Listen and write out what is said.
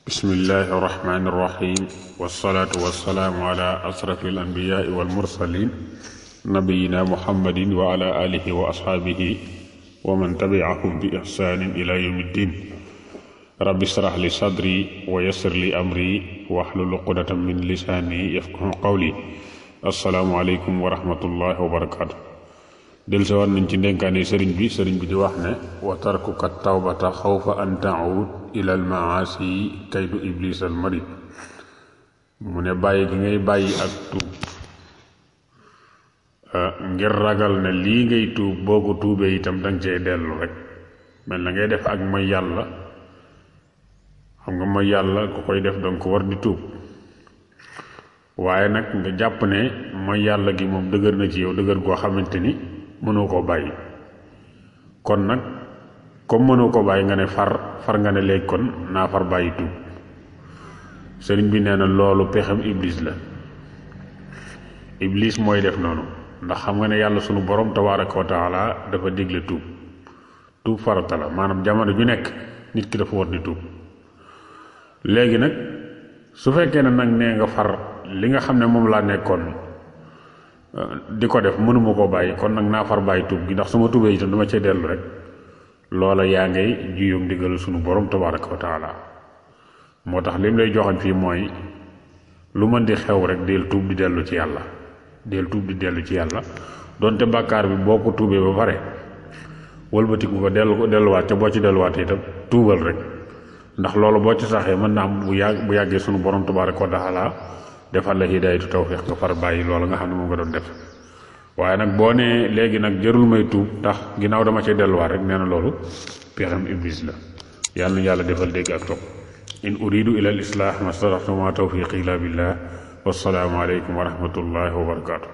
بسم الله الرحمن الرحيم والصلاة والسلام على أشرف الأنبياء والمرسلين نبينا محمد وعلى آله وأصحابه ومن تبعهم بإحسان إلى يوم الدين رب اشرح لي صدري ويسر لي أمري واحلل عقدة من لساني يفقهوا قولي السلام عليكم ورحمة الله وبركاته dellusiwaat nañ ci ndénkaane sëriñ bi di wax ne wa tarkuka tawbata xawfa an taud ila al maasi kaydu iblis al marid mu ne bàyyi gi ngay bàyyi ak tuub ngir ragal ne lii ngay tuub boo ko tuubee itam danga cee dellu rek mel na ngay def ak mooy yàlla xam nga mooy yàlla ku koy def danga ko war di tuub waaye nag nga jàpp ne mooy yàlla gi moom dëgër na ci yow dëgër goo xamante ni mënoo koo bàyyi kon nag comme mënoo ko bàyyi nga ne far nga ne léegi kon naa far bàyyi tuub sëriñ bi nee na loolu pexem iblis la iblis mooy def noonu ndax xam nga ne yàlla sunu borom tabaaraka wa taala dafa digle tuub farata la maanaam jamono ju nekk nit ki dafa war di tuub léegi nag su fekkee ne nag nee nga far li nga xam ne moom laa nekkoon di ko def mënuma koo bàyyi kon nag naa far bàyyi tuub gi ndax su ma tuubee itam dama cee dellu rek loola yaa ngay juyum ndigal sunu borom tabaaraka wa taala moo tax lim lay joxoñ fii mooy lu mën di xew rek del tuub di dellu ci yàlla donte bàkkaar bi boo ko tuubee ba pare wëlbatiku ko delluwaat ca boo ci delluwaat itam tuubal rek ndax loolu boo ci saxee mën naa am bu yàggee sunu borom tabaaraka wa taala defal la hidaayatu tawfiq nga far bàyyi loolu nga xam ne moom nga doon def waaye nag boo nee léegi nag jërul may tuub ndax ginnaaw dama cay delluwaat rek nee na loolu pexem iblis la yàlla na yàlla defal dégg ak topp in uridu ila al islah ma stataxtu ma tawfiqi illa billah wassalaamu aleykum wa rahmatullahi wa barakatuh